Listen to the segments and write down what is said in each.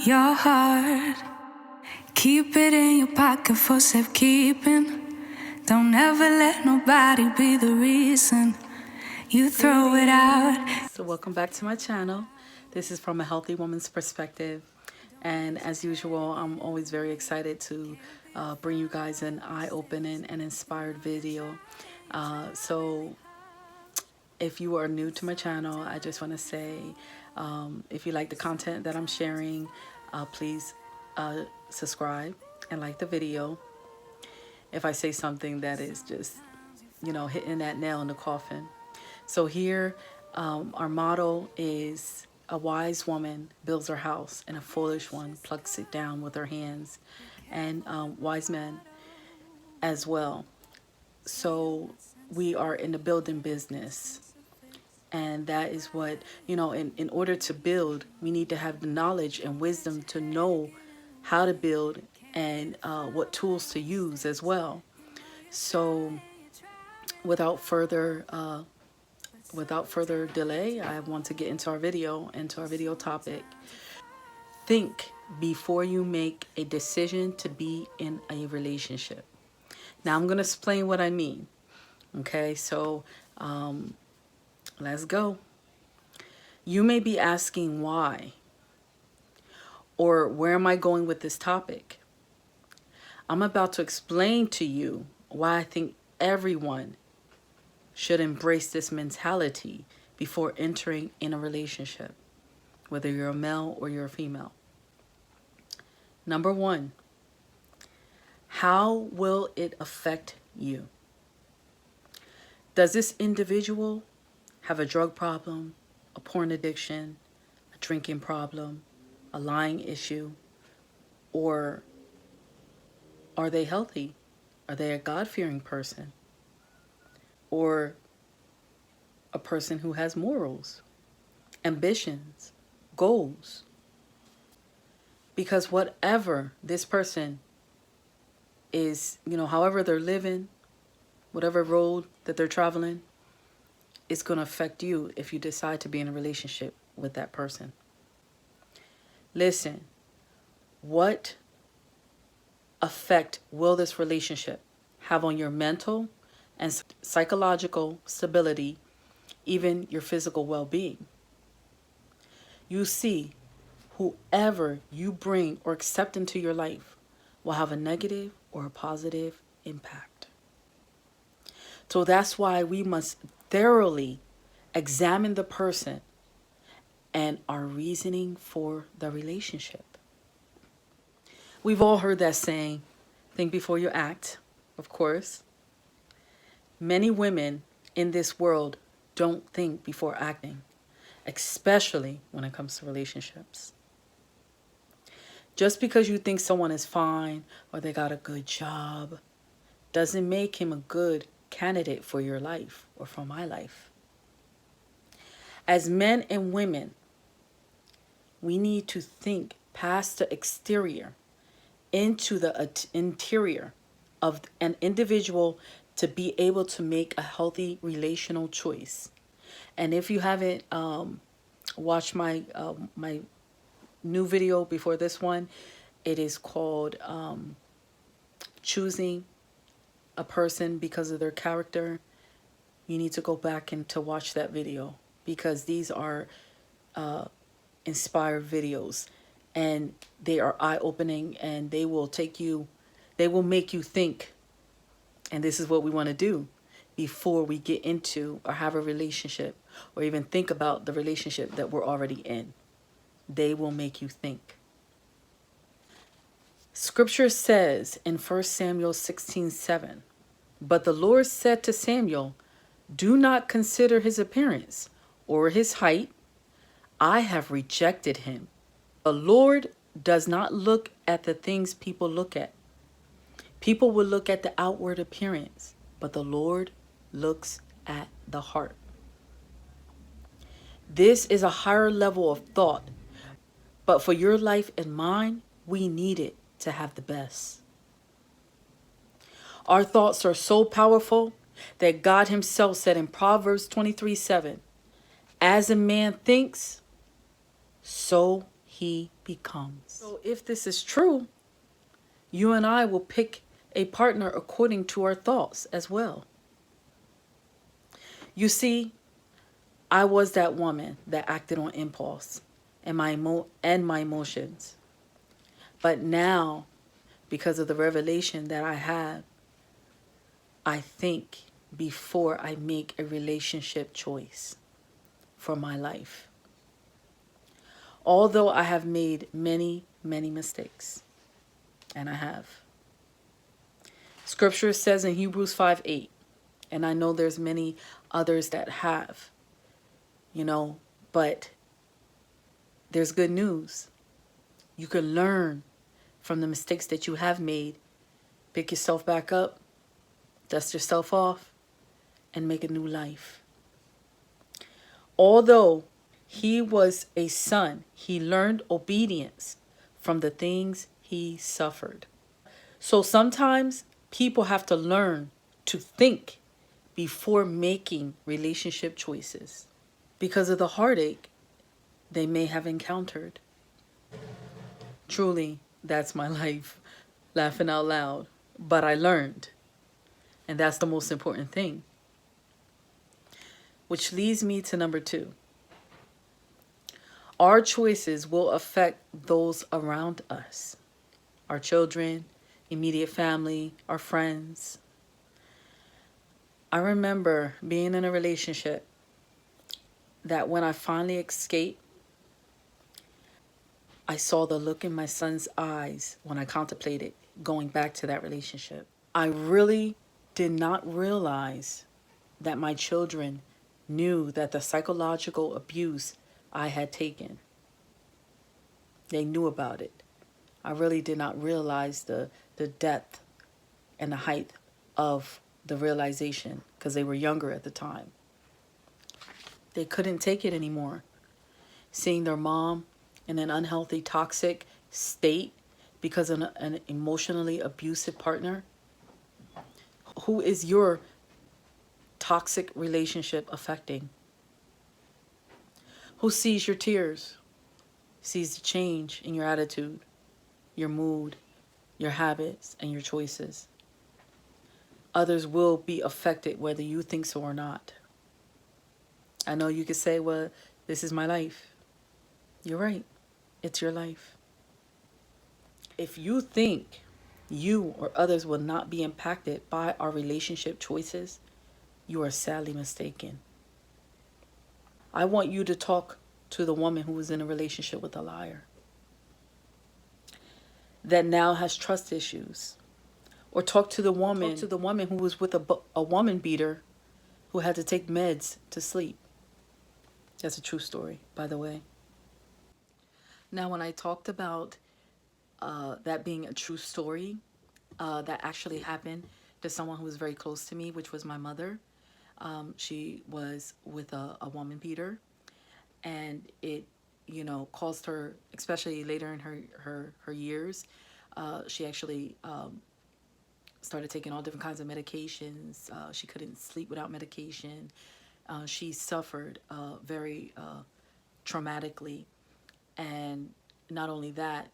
your heart. Keep it in your pocket for safekeeping. Don't ever let nobody be the reason you throw it out. So welcome back to my channel. This is from a healthy woman's perspective. And as usual, I'm always very excited to bring you guys an eye-opening and inspired video. So if you are new to my channel, I just want to say, if you like the content that I'm sharing, please subscribe and like the video. If I say something that is just, hitting that nail in the coffin. So here, our motto is, a wise woman builds her house and a foolish one plucks it down with her hands. And wise men as well. So we are in the building business. And that is what, in order to build, we need to have the knowledge and wisdom to know how to build and what tools to use as well. So without further delay, I want to get into our video topic. Think before you make a decision to be in a relationship. Now I'm going to explain what I mean. Okay, so let's go. You may be asking why, or where am I going with this topic? I'm about to explain to you why I think everyone should embrace this mentality before entering in a relationship, whether you're a male or you're a female. Number one, how will it affect you? Does this individual have a drug problem, a porn addiction, a drinking problem, a lying issue, or are they healthy? Are they a God-fearing person? Or a person who has morals, ambitions, goals? Because whatever this person is, however they're living, whatever road that they're traveling, it's going to affect you if you decide to be in a relationship with that person. Listen, what effect will this relationship have on your mental and psychological stability, even your physical well-being? You see, whoever you bring or accept into your life will have a negative or a positive impact. So that's why we must thoroughly examine the person and our reasoning for the relationship. We've all heard that saying, think before you act, of course. Many women in this world don't think before acting, especially when it comes to relationships. Just because you think someone is fine or they got a good job doesn't make him a good candidate for your life or for my life. As men and women, we need to think past the exterior into the interior of an individual to be able to make a healthy relational choice. And if you haven't watched my my new video before this one, it is called choosing a person because of their character. You need to go back and to watch that video, because these are inspired videos, and they are eye-opening, and they will make you think. And this is what we want to do before we get into or have a relationship or even think about the relationship that we're already in. They will make you think. Scripture says in 1 Samuel 16:7, but the Lord said to Samuel, do not consider his appearance or his height. I have rejected him. The Lord does not look at the things people look at. People will look at the outward appearance, but the Lord looks at the heart. This is a higher level of thought, but for your life and mine, we need it to have the best. Our thoughts are so powerful that God himself said in Proverbs 23:7, as a man thinks, so he becomes. So if this is true, you and I will pick a partner according to our thoughts as well. You see, I was that woman that acted on impulse and my emotions. But now, because of the revelation that I have, I think before I make a relationship choice for my life. Although I have made many, many mistakes, and I have. Scripture says in Hebrews 5:8, and I know there's many others that have, but there's good news. You can learn from the mistakes that you have made, pick yourself back up, dust yourself off, and make a new life. Although he was a son, he learned obedience from the things he suffered. So sometimes people have to learn to think before making relationship choices because of the heartache they may have encountered. Truly, that's my life, laughing out loud. But I learned, and that's the most important thing. Which leads me to number 2. Our choices will affect those around us, our children, immediate family, our friends. I remember being in a relationship that when I finally escaped, I saw the look in my son's eyes when I contemplated going back to that relationship. I really did not realize that my children knew that the psychological abuse I had taken. They knew about it. I really did not realize the depth and the height of the realization because they were younger at the time. They couldn't take it anymore. Seeing their mom in an unhealthy, toxic state because of an emotionally abusive partner. Who is your toxic relationship affecting? Who sees your tears? Sees the change in your attitude, your mood, your habits, and your choices. Others will be affected whether you think so or not. I know you could say, well, this is my life. You're right. It's your life. If you think you or others will not be impacted by our relationship choices, you are sadly mistaken. I want you to talk to the woman who was in a relationship with a liar that now has trust issues. Or talk to the woman who was with a woman beater who had to take meds to sleep. That's a true story, by the way. Now, when I talked about that being a true story, that actually happened to someone who was very close to me, which was my mother. She was with a woman beater, and it, caused her, especially later in her years, she actually started taking all different kinds of medications. She couldn't sleep without medication. She suffered very traumatically. And not only that,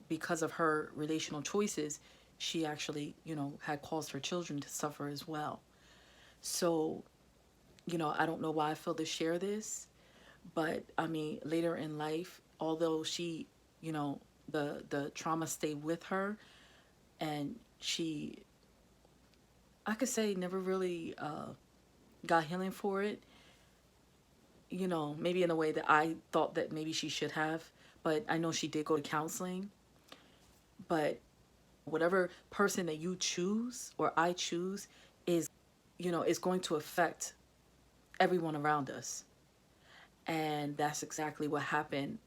because of her relational choices, she actually, had caused her children to suffer as well. So, I don't know why I feel to share this, but I mean, later in life, although she, the trauma stayed with her, and she, I could say, never really got healing for it, maybe in a way that I thought that maybe she should have. But I know she did go to counseling. But whatever person that you choose or I choose is going to affect everyone around us. And that's exactly what happened,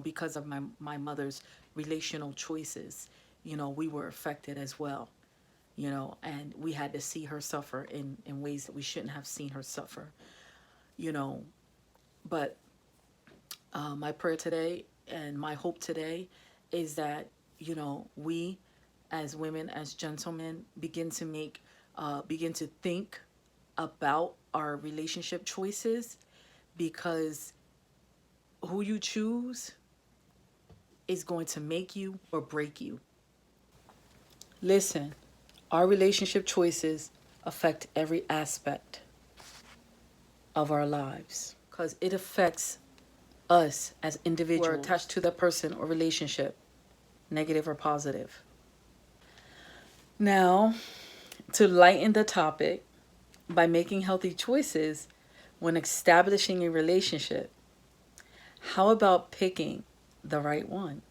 because of my mother's relational choices. We were affected as well, and we had to see her suffer in ways that we shouldn't have seen her suffer, But my prayer today and my hope today is that, we as women, as gentlemen, begin to think about our relationship choices, because who you choose is going to make you or break you. Listen, our relationship choices affect every aspect of our lives because it affects us as individuals who are attached to that person or relationship, negative or positive. Now, to lighten the topic, by making healthy choices when establishing a relationship, how about picking the right one?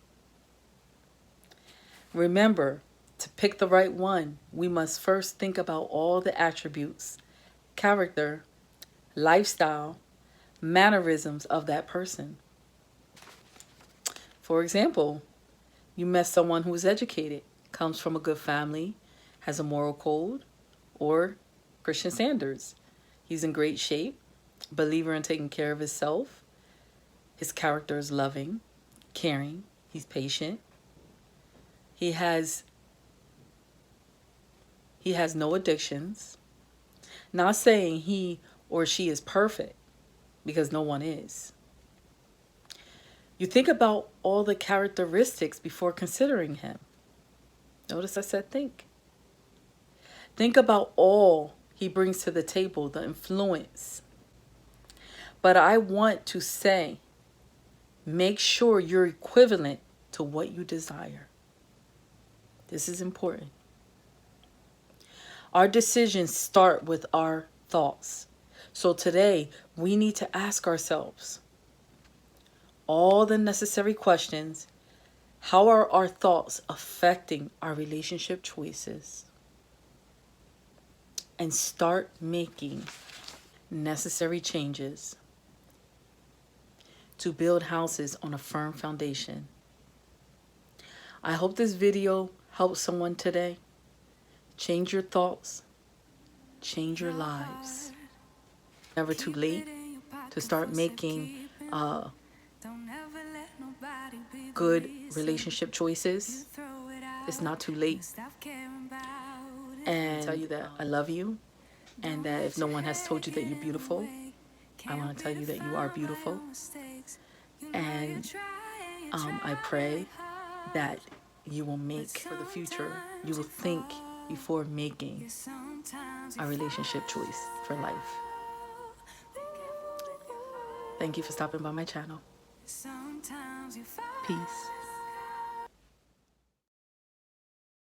Remember, to pick the right one, we must first think about all the attributes, character, lifestyle, mannerisms of that person. For example, you met someone who is educated, comes from a good family, has a moral code, or Christian Sanders. He's in great shape, believer in taking care of himself. His character is loving, caring, he's patient. He has no addictions. Not saying he or she is perfect, because no one is. You think about all the characteristics before considering him. Notice I said think. Think about all he brings to the table, the influence. But I want to say, make sure you're equivalent to what you desire. This is important. Our decisions start with our thoughts. So today, we need to ask ourselves all the necessary questions. How are our thoughts affecting our relationship choices? And start making necessary changes to build houses on a firm foundation. I hope this video helps someone today. Change your thoughts, change your lives. Never too late to start making good relationship choices. It's not too late. And I tell you that I love you, and that if no one has told you that you're beautiful, I want to tell you that you are beautiful. And I pray that you will make for the future, you will think before making a relationship choice for life. Thank you for stopping by my channel. Peace.